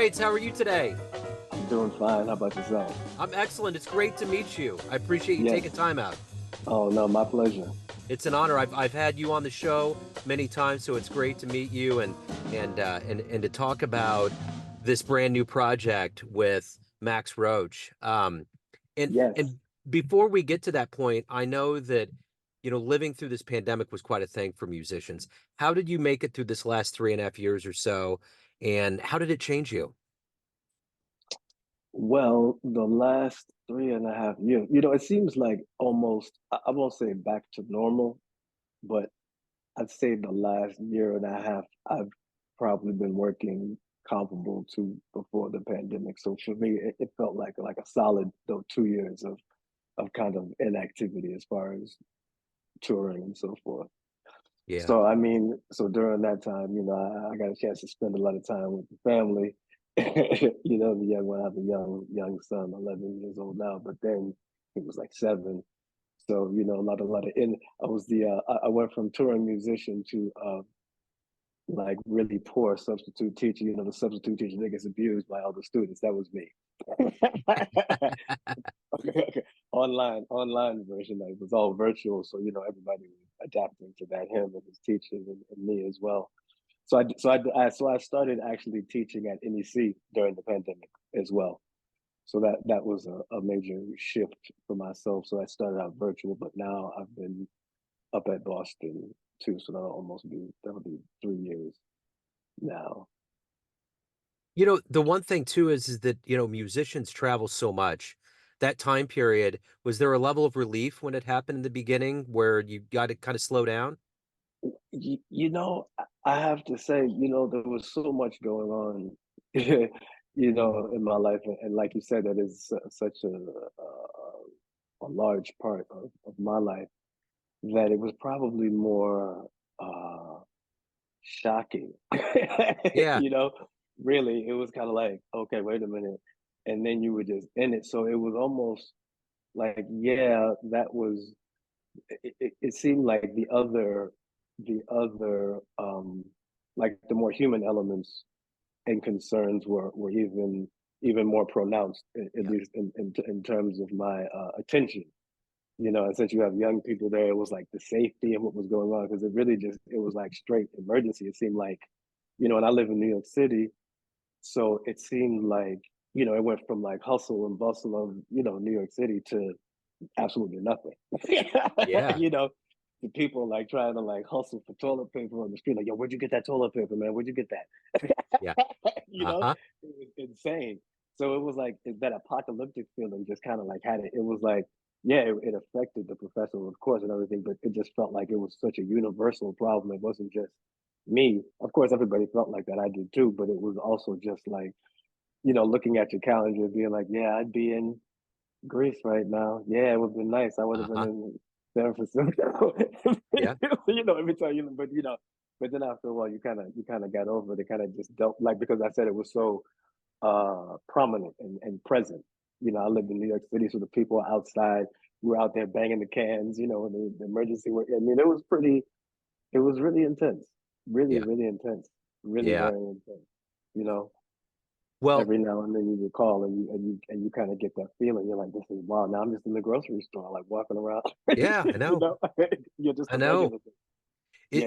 Waits. How are you today? I'm doing fine. How about yourself? I'm excellent. It's great to meet you. I appreciate you Yes. taking time out. Oh, no, my pleasure. It's an honor. I've had you on the show many times, so it's great to meet you and to talk about this brand new project with Max Roach. Yes. And before we get to that point, I know that living through this pandemic was quite a thing for musicians. How did you make it through this last 3.5 years or so, and how did it change you? Well, the last 3.5 years, it seems like almost, I won't say back to normal, but I'd say the last year and a half, I've probably been working comparable to before the pandemic. So for me, it felt like a solid, though, 2 years of kind of inactivity as far as touring and so forth. Yeah. So I mean, so during that time, I got a chance to spend a lot of time with the family. The young one, I have a young son, 11 years old now, but then he was like 7. So a lot of in. I was I went from touring musician to like really poor substitute teacher. The substitute teacher that gets abused by all the students. That was me. Okay. Online version. It was all virtual, so everybody was adapting to that. Him and his teachers and me as well. So I started actually teaching at NEC during the pandemic as well. So that was a major shift for myself. So I started out virtual, but now I've been up at Boston too. So that'll be 3 years now. The one thing too is that, musicians travel so much. That time period, was there a level of relief when it happened in the beginning where you got to kind of slow down? I have to say, there was so much going on, in my life, and like you said, that is such a large part of my life that it was probably more shocking. Yeah. you know, really, it was kind of like, okay, wait a minute, and then you were just in it, so it was almost like, yeah, that was. It seemed like the other like the more human elements and concerns were even more pronounced, at Yeah. least in terms of my attention. And since you have young people there, it was like the safety and what was going on, because it was like straight emergency. It seemed like, and I live in New York City, so it seemed like, it went from like hustle and bustle of, New York City to absolutely nothing. Yeah. you know, the people like trying to like hustle for toilet paper on the street, like, yo, where'd you get that toilet paper, man? Where'd you get that? Yeah. you know, Uh-huh. it was insane. So it was like that apocalyptic feeling just kind of like had it. It was like, yeah, it affected the professional, of course, and everything, but it just felt like it was such a universal problem. It wasn't just me. Of course, everybody felt like that. I did too, but it was also just like, looking at your calendar and being like, yeah, I'd be in Greece right now. Yeah, it would have been nice. I would have been Uh-huh. in San Francisco. Yeah. Every time but then after a while, you kind of got over it. It kind of just dealt, like, because I said it was so prominent and present. I lived in New York City, so the people outside were out there banging the cans. And the emergency work. I mean, it was pretty. It was really intense. Really, Yeah. really intense. Really Yeah. very intense. You know, Well, every now and then you recall, and you kind of get that feeling. You're like, this is wild. Now I'm just in the grocery store, like walking around. yeah, I you know. know, you're just I a know. regular thing. It,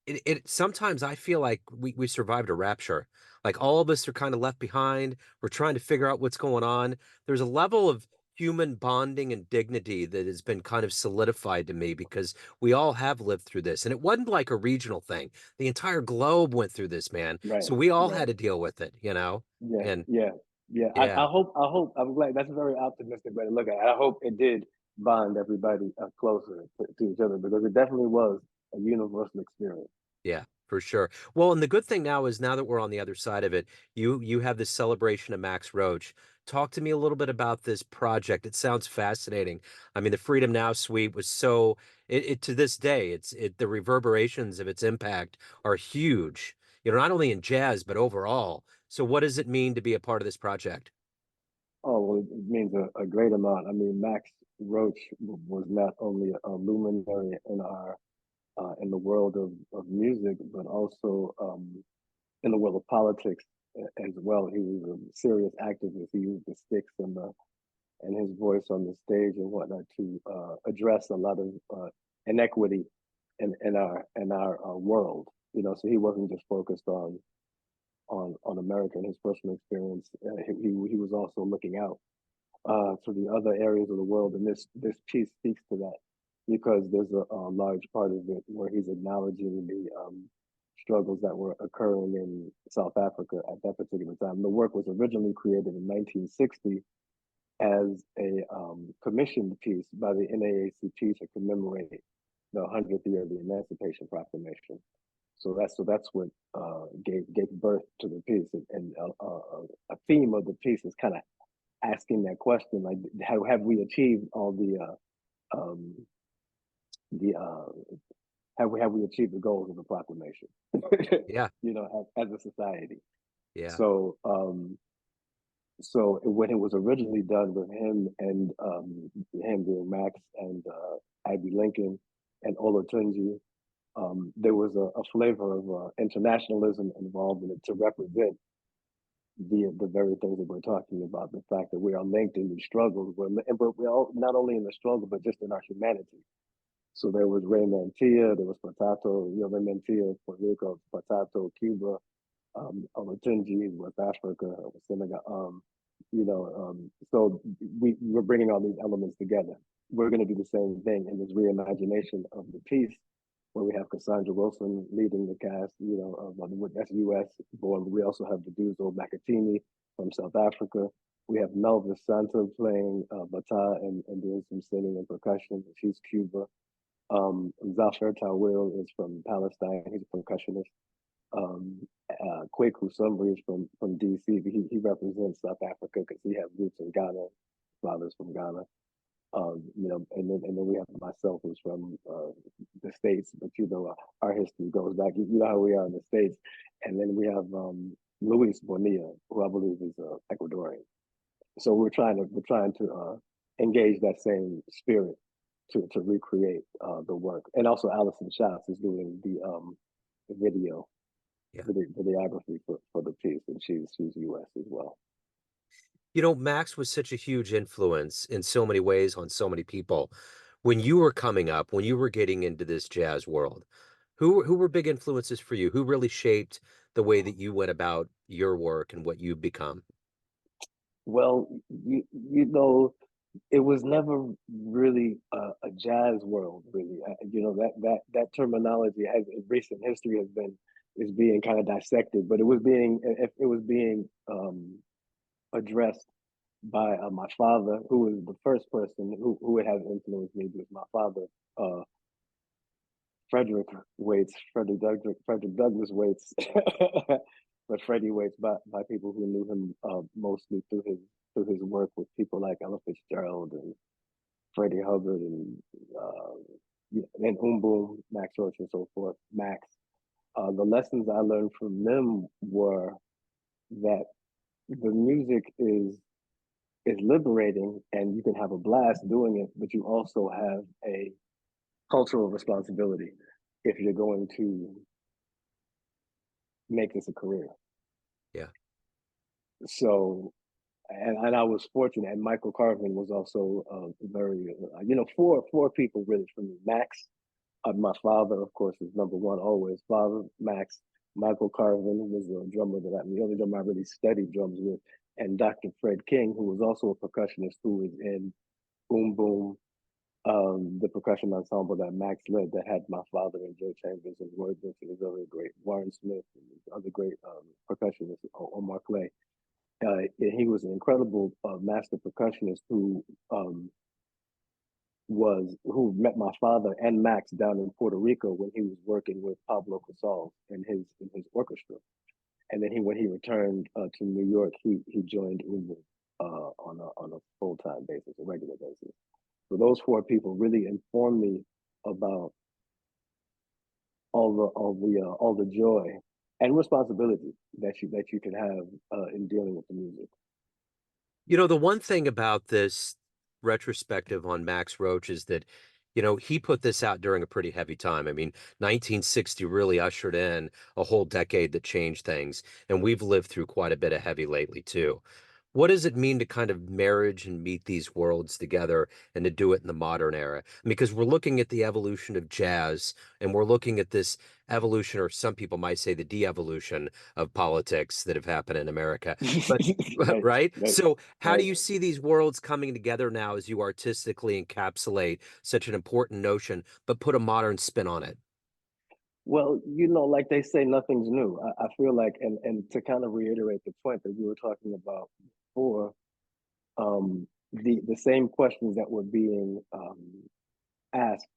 Yeah, it sometimes I feel like we survived a rapture. Like all of us are kind of left behind. We're trying to figure out what's going on. There's a level of human bonding and dignity that has been kind of solidified to me because we all have lived through this. And it wasn't like a regional thing. The entire globe went through this, man. right, So we all right. had to deal with it. Yeah, And yeah, yeah. yeah. I hope. I'm glad. That's a very optimistic way to look at it. I hope it did bond everybody closer to each other, because it definitely was a universal experience. Yeah, for sure. Well, and the good thing now is now that we're on the other side of it, you have this celebration of Max Roach. Talk to me a little bit about this project. It sounds fascinating. I mean, the Freedom Now suite was so it to this day, the reverberations of its impact are huge. Not only in jazz, but overall. So what does it mean to be a part of this project? Oh, well, it means a great amount. I mean, Max Roach was not only a luminary in the world of music, but also in the world of politics. as well. He was a serious activist. He used the sticks and his voice on the stage and whatnot to address a lot of inequity in our world. So he wasn't just focused on America and his personal experience. He was also looking out to the other areas of the world, and this piece speaks to that because there's a large part of it where he's acknowledging the struggles that were occurring in South Africa at that particular time. The work was originally created in 1960 as a commissioned piece by the NAACP to commemorate the 100th year of the Emancipation Proclamation. So that's what gave birth to the piece, and a theme of the piece is kind of asking that question, like, have we achieved all the have we achieved the goals of the proclamation? Yeah. As a society. Yeah. So when it was originally done with him and him being Max and Abby Lincoln and Olatunji, there was a flavor of internationalism involved in it to represent the very things that we're talking about, the fact that we are linked in these struggles, but we're all not only in the struggle, but just in our humanity. So there was Ray Mantilla, there was Potato, Ray Mantilla, Puerto Rico, Potato, Cuba, Olatunji, West Africa, Senegal, so we're bringing all these elements together. We're going to do the same thing in this reimagination of the piece, where we have Cassandra Wilson leading the cast, that's US born. We also have Nduduzo Makhathini from South Africa. We have Melvis Santa playing bata and doing some singing and percussion. She's Cuba. Zafar Tawil is from Palestine. He's a percussionist. Kwaku Sumbri is from DC. He represents South Africa because he has roots in Ghana. Father's from Ghana. And then we have myself, who's from the States, but our history goes back. You know how we are in the States. And then we have Luis Bonilla, who I believe is Ecuadorian. So we're trying to engage that same spirit to recreate the work. And also Allison Schatz is doing the video, the videography for the piece, and she's US as well. Max was such a huge influence in so many ways on so many people. When you were coming up, when you were getting into this jazz world, who were big influences for you? Who really shaped the way that you went about your work and what you've become? Well, it was never really a jazz world, really. That terminology has in recent history is being kind of dissected, but it was being addressed by my father, who was the first person who would have influenced me. Was my father, Frederick Waits, Frederick Douglass Waits, but Freddie Waits by people who knew him mostly through his work with people like Ella Fitzgerald and Freddie Hubbard and Max Roach and so forth. Max. The lessons I learned from them were that the music is liberating and you can have a blast doing it, but you also have a cultural responsibility if you're going to make this a career. Yeah. So, and I was fortunate, and Michael Carvin was also very, four people really for me. Max, my father, of course, is number one always. Father, Max, Michael Carvin was the drummer the only drummer I really studied drums with, and Dr. Fred King, who was also a percussionist who was in Boom Boom, the percussion ensemble that Max led that had my father and Joe Chambers and Roy Brooks and his other great Warren Smith and other great percussionists, Omar Clay. He was an incredible master percussionist who met my father and Max down in Puerto Rico when he was working with Pablo Casals in his orchestra. And then when he returned to New York, he joined Ubu on a full-time basis, a regular basis. So those four people really informed me about all the joy and responsibility that you can have in dealing with the music. The one thing about this retrospective on Max Roach is that He put this out during a pretty heavy time. I mean, 1960 really ushered in a whole decade that changed things, and we've lived through quite a bit of heavy lately too. What does it mean to kind of marriage and meet these worlds together and to do it in the modern era? Because we're looking at the evolution of jazz and we're looking at this evolution, or some people might say the de-evolution of politics that have happened in America. But Right, right? right, So how do right. you see these worlds coming together now as you artistically encapsulate such an important notion, but put a modern spin on it? Well, like they say, nothing's new. I feel like, and to kind of reiterate the point that we were talking about before, the same questions that were being asked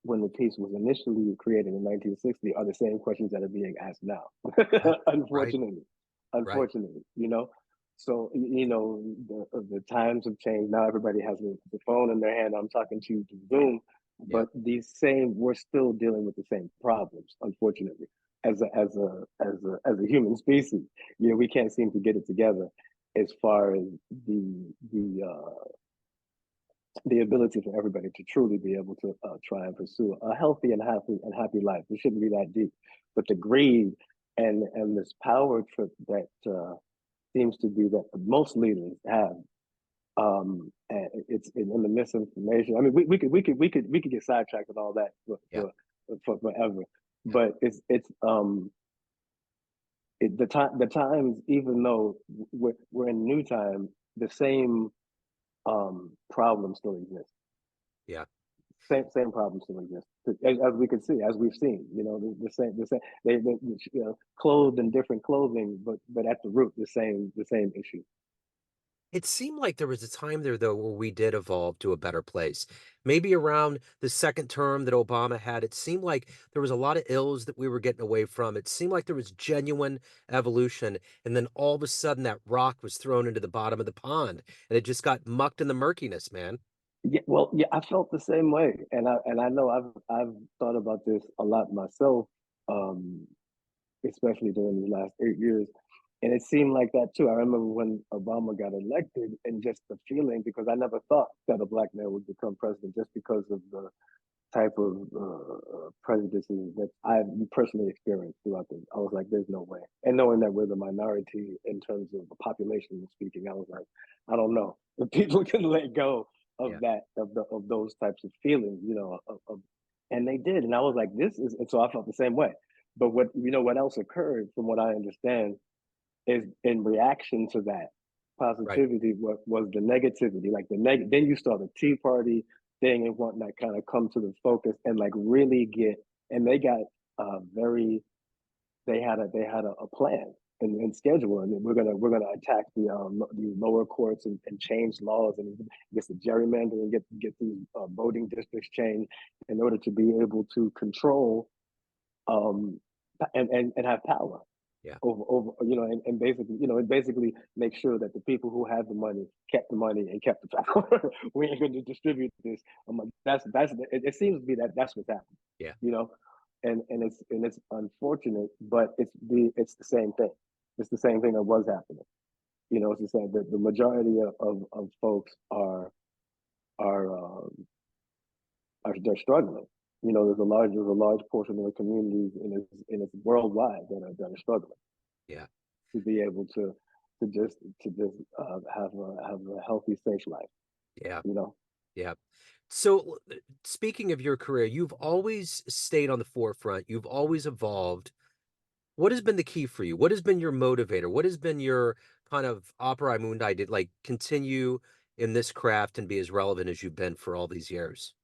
when the piece was initially created in 1960 are the same questions that are being asked now. Yeah, right, unfortunately, right. unfortunately. So the times have changed. Now everybody has the phone in their hand. I'm talking to you through Zoom, Yeah, but we're still dealing with the same problems. Unfortunately, as a human species, we can't seem to get it together as far as the ability for everybody to truly be able to try and pursue a healthy and happy life. It shouldn't be that deep, but the greed and this power trip that seems to be that most leaders have. And it's in the misinformation. I mean, we could get sidetracked with all that yeah. for forever, but the times, even though we're in new time, the same problems still exist. Yeah. Same problems still exist, as we can see, as we've seen. The same. They clothed in different clothing, but at the root, the same issue. It seemed like there was a time there, though, where we did evolve to a better place. Maybe around the second term that Obama had, it seemed like there was a lot of ills that we were getting away from. It seemed like there was genuine evolution. And then all of a sudden, that rock was thrown into the bottom of the pond and it just got mucked in the murkiness, man. Yeah, well, yeah, I felt the same way, and I know I've thought about this a lot myself, um, especially during the last 8 years. And it seemed like that too. I remember when Obama got elected and just the feeling, because I never thought that a black man would become president just because of the type of prejudices that I've personally experienced throughout this. I was like, there's no way. And knowing that we're the minority in terms of the population speaking, I was like, I don't know if people can let go Yeah. of that, of those types of feelings, and they did. And I was like, and so I felt the same way. But what else occurred from what I understand is in reaction to that Right. positivity, what was the negativity, like then you saw the Tea Party thing and whatnot kind of come to the focus and like really get, and they got very, they had a plan and schedule, and we're gonna attack the lower courts and change laws and get the gerrymandering and get these voting districts changed in order to be able to control um and have power Yeah. over and basically make sure that the people who had the money kept the money and kept the power. We ain't going to distribute this. It seems to be that's what's happening. Yeah. You know, and it's unfortunate, but it's the same thing. It's the same thing that was happening. It's the same. The majority of folks are they're struggling. There's a large portion of the communities and it's worldwide that are struggling Yeah. to be able to just have a healthy, safe life. Yeah. You know, Yeah. So, speaking of your career, you've always stayed on the forefront. You've always evolved. What has been the key for you? What has been your motivator? What has been your kind of opera mundi to like continue in this craft and be as relevant as you've been for all these years?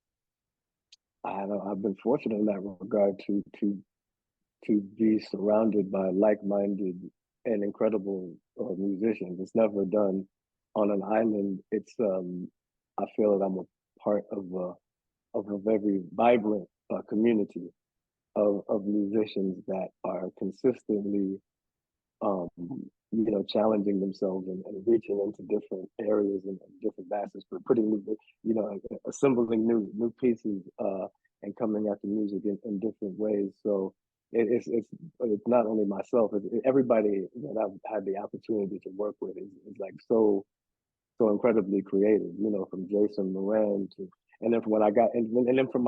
I've been fortunate in that regard to be surrounded by like-minded and incredible musicians. It's never done on an island. I feel that I'm a part of a very vibrant community of musicians that are consistently challenging themselves and reaching into different areas and different facets for assembling new pieces and coming at the music in different ways. So it's not only myself, everybody that I've had the opportunity to work with is like so incredibly creative, from Jason Moran to, And then from when I got, and then from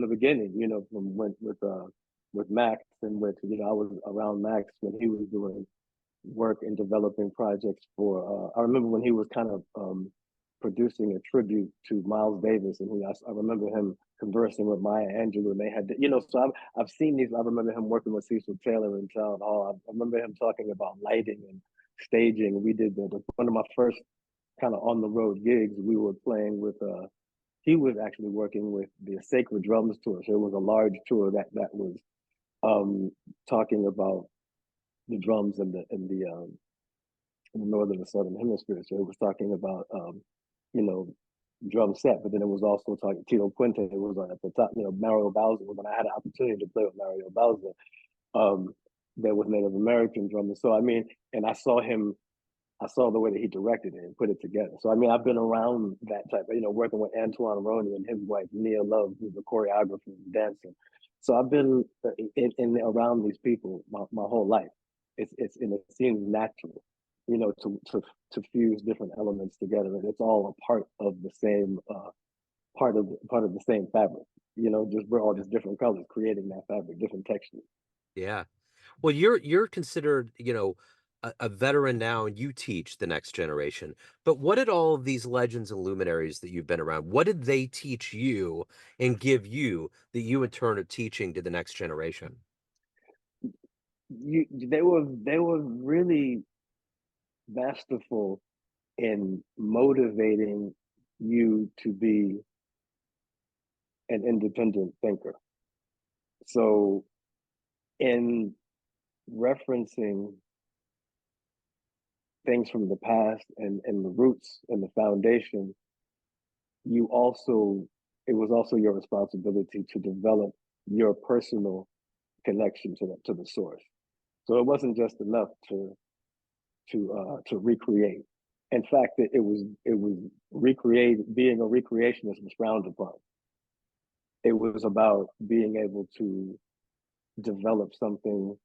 the beginning, you know, from when with Max and with, you know, I was around Max when he was doing work and developing projects for. I remember when he was kind of producing a tribute to Miles Davis, and I remember him conversing with Maya Angelou, and they had, you know, so I've seen these. I remember him working with Cecil Taylor in Town Hall. I remember him talking about lighting and staging. We did one of my first kind of on the road gigs. We were playing with. He was actually working with the Sacred Drums tour, so it was a large tour that was talking about the drums in the northern and southern hemisphere. So it was talking about you know, drum set, but then it was also talking Tito Puente. It was at the top, you know, Mario Bowser. When I had an opportunity to play with Mario Bowser, there was Native American drummers. So I mean, and I saw the way that he directed it and put it together. So I mean, I've been around that type of, you know, working with Antoine Roney and his wife Nia Love, who's a choreographer and dancer. So I've been in around these people my whole life. And it seems natural, you know, to fuse different elements together, and it's all a part of the same part of the same fabric. You know, just we're all just different colors creating that fabric, different textures. Yeah. Well, you're considered, you know, a veteran now, and you teach the next generation. But what did all of these legends and luminaries that you've been around, what did they teach you and give you that you in turn are teaching to the next generation? They were really masterful in motivating you to be an independent thinker. So in referencing things from the past and the roots and the foundation, you also it was also your responsibility to develop your personal connection to the source. So it wasn't just enough to recreate. In fact, it was recreate being a recreationist was frowned upon. It was about being able to develop something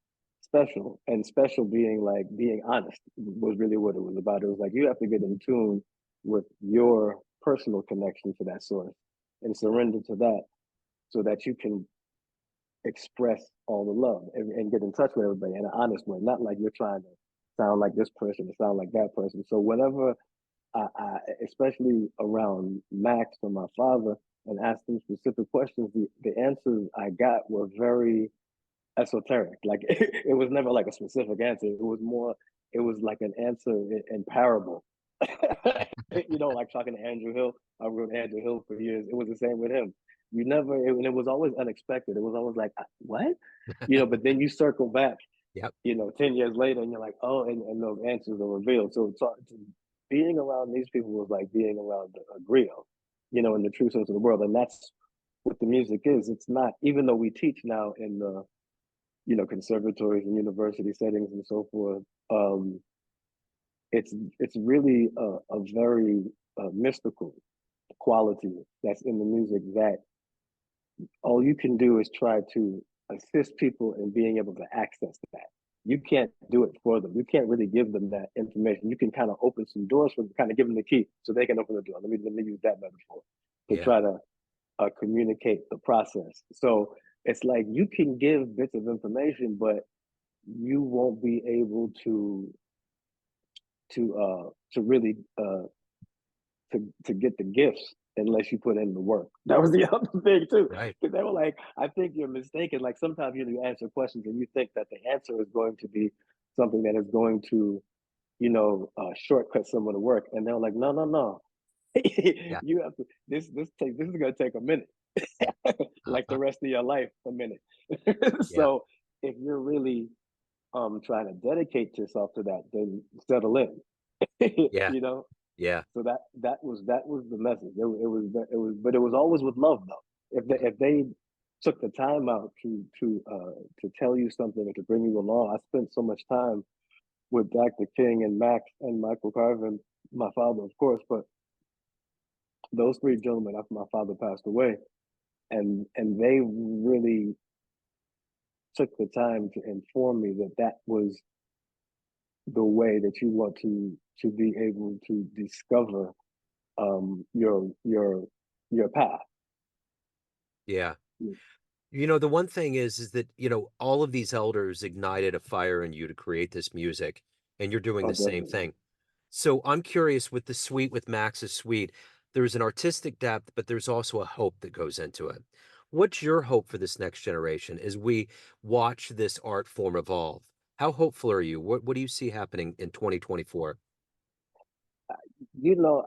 special, and special being like being honest was really what it was about. It was like you have to get in tune with your personal connection to that source and surrender to that so that you can express all the love and get in touch with everybody in an honest way, not like you're trying to sound like this person or sound like that person. So whenever especially around Max or my father, and asked them specific questions, the answers I got were very esoteric. Like it was never like a specific answer. It was more, it was like an answer in parable. You know, like talking to Andrew Hill. I wrote Andrew Hill for years. It was the same with him. You never, and it was always unexpected. It was always like, what? You know, but then you circle back, Yep. you know, 10 years later and you're like, oh, and those answers are revealed. So being around these people was like being around a griot, you know, in the true sense of the world. And that's what the music is. It's not, even though we teach now in the, you know, conservatories and university settings and so forth, it's really a very mystical quality that's in the music, that all you can do is try to assist people in being able to access that. You can't do it for them. You can't really give them that information. You can kind of open some doors for them, kind of give them the key so they can open the door. Let me use that metaphor to Yeah. try to communicate the process. So it's like you can give bits of information, but you won't be able to really to get the gifts unless you put in the work. That was the other thing too. Right. Because they were like, I think you're mistaken. Like sometimes you answer questions and you think that the answer is going to be something that is going to, you know, shortcut some of the work. And they're like, no, no, no. Yeah. You have to this is gonna take a minute. Like the Uh-huh. rest of your life, a minute. Yeah. So if you're really trying to dedicate yourself to that, then settle in. Yeah. You know, Yeah. so that was the message. But it was always with love though. If they took the time out to tell you something and to bring you along, I spent so much time with Dr. King and Max and Michael Carvin, my father, of course, but those three gentlemen after my father passed away, and they really took the time to inform me that that was the way that you want to be able to discover your path. Yeah. Mm. The one thing is that, all of these elders ignited a fire in you to create this music, and you're doing Oh, the same definitely. thing. So I'm curious with the suite with Max's suite, there's an artistic depth, but there's also a hope that goes into it. What's your hope for this next generation as we watch this art form evolve? How hopeful are you? What do you see happening in 2024? You know,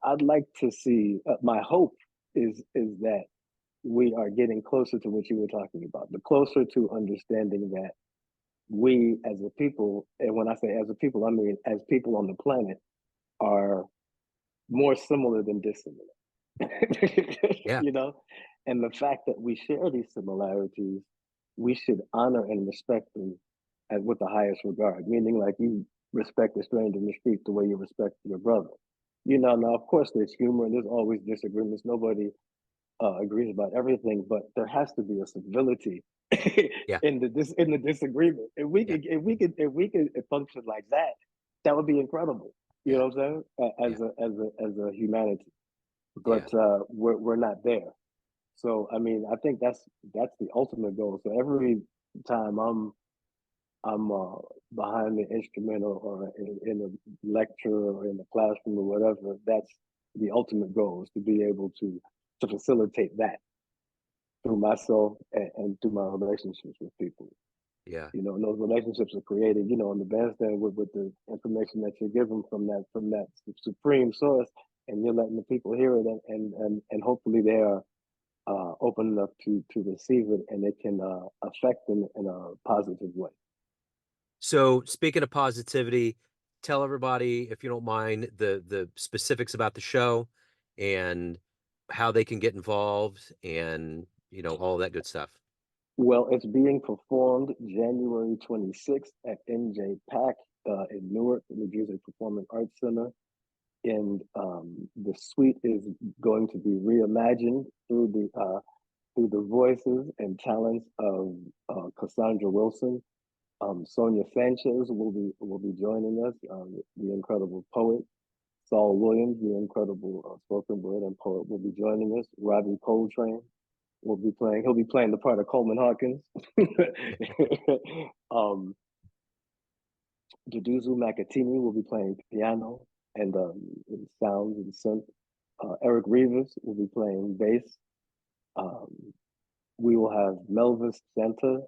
I'd like to see. My hope is that we are getting closer to what you were talking about, the closer to understanding that we as a people, and when I say as a people, I mean as people on the planet, are more similar than dissimilar. Yeah, You know, and the fact that we share these similarities, we should honor and respect them as with the highest regard. Meaning, like you respect a stranger in the street the way you respect your brother. Now of course there's humor and there's always disagreements. Nobody agrees about everything, but there has to be a civility yeah, in the disagreement. If we yeah, could function like that, that would be incredible. You yeah, know what I'm saying? yeah, As a humanity, yeah. but we're not there. So I mean, I think that's the ultimate goal. So every time I'm behind the instrument or in a lecture or in a classroom or whatever, that's the ultimate goal is to be able to facilitate that through myself and through my relationships with people. Yeah. And those relationships are created, on the bandstand with the information that you're given from that supreme source, and you're letting the people hear it, and hopefully they are open enough to receive it, and it can affect them in a positive way. So speaking of positivity, tell everybody, if you don't mind, the specifics about the show and how they can get involved and all that good stuff. Well, it's being performed January 26th at NJPAC in Newark, New Jersey Performing Arts Center. And the suite is going to be reimagined through the voices and talents of Cassandra Wilson. Sonia Sanchez will be joining us, the incredible poet. Saul Williams, the incredible spoken word and poet, will be joining us. Ravi Coltrane will be playing. He'll be playing the part of Coleman Hawkins. um, Nduduzo Makhathini will be playing piano and sounds and synth. Eric Revis will be playing bass. Um, we will have Melvis Santa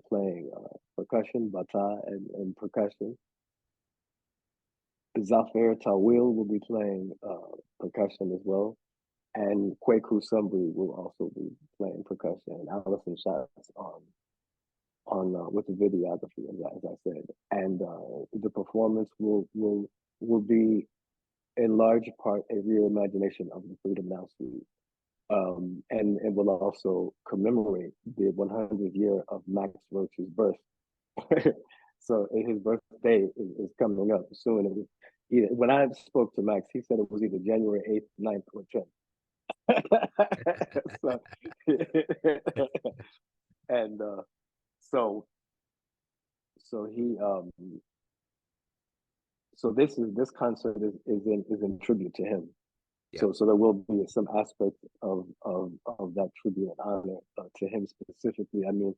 playing percussion, bata, and percussion. Zafir Tawil will be playing percussion as well. And Kweku Sumbri will also be playing percussion. And Allison Shots with the videography, as I said. And the performance will be in large part a reimagination of the Freedom Now suite. And it will also commemorate the 100th year of Max Roach's birth. So his birthday is coming up soon. When I spoke to Max, he said it was either January 8th, 9th, or 10th. So, and so so he so this concert is in tribute to him. Yeah. So there will be some aspect of that tribute and honor to him specifically. I mean,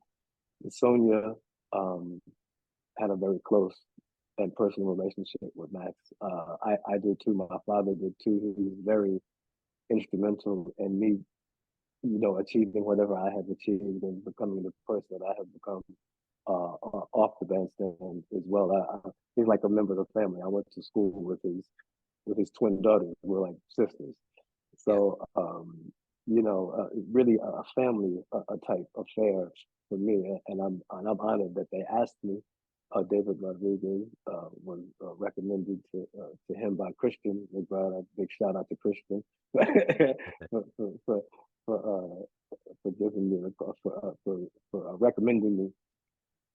Sonia had a very close and personal relationship with Max. I did too. My father did too. He was very instrumental in me, achieving whatever I have achieved and becoming the person that I have become off the bandstand as well. He's like a member of the family. I went to school with his twin daughters. We're like sisters. Yeah. So really a family a type affair for me, and I'm honored that they asked me. David Rodriguez was recommended to him by Christian McBride. A big shout out to Christian for for for, for, giving me for recommending me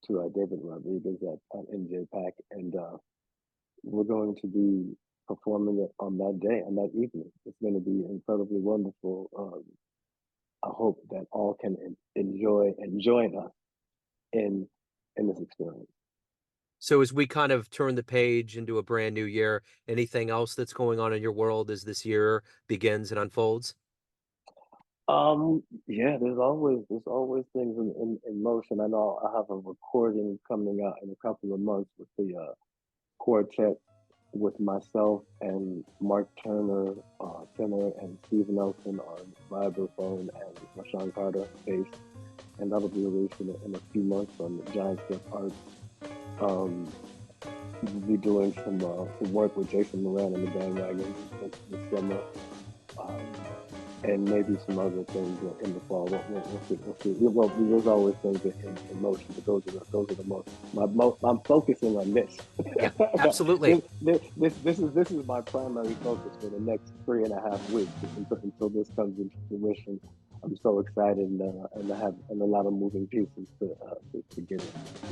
to David Rodriguez at NJPAC, and we're going to be performing it on that day and that evening. It's going to be incredibly wonderful. I hope that all can enjoy and join us in this experience. So as we kind of turn the page into a brand new year, anything else that's going on in your world as this year begins and unfolds? Yeah, there's always things in motion. I know I have a recording coming out in a couple of months with the quartet with myself and Mark Turner, tenor, and Steve Nelson on vibraphone and Rashawn Carter bass, and that'll be released in a few months on Giant Step Arts. Um, we'll be doing some work with Jason Moran and the Bandwagon this summer. Um, and maybe some other things in the fall. We'll see. We'll see. Well, there's always things in motion, but those are the most. I'm focusing on this. Yeah, absolutely. This is my primary focus for the next 3.5 weeks until this comes into fruition. I'm so excited and I have a lot of moving pieces to get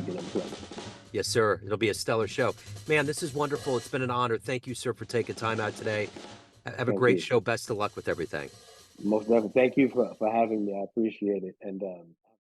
in place. Yes, sir. It'll be a stellar show. Man, this is wonderful. It's been an honor. Thank you, sir, for taking time out today. Have a Thank great you. show. Best of luck with everything. Most definitely. Thank you for having me. I appreciate it. And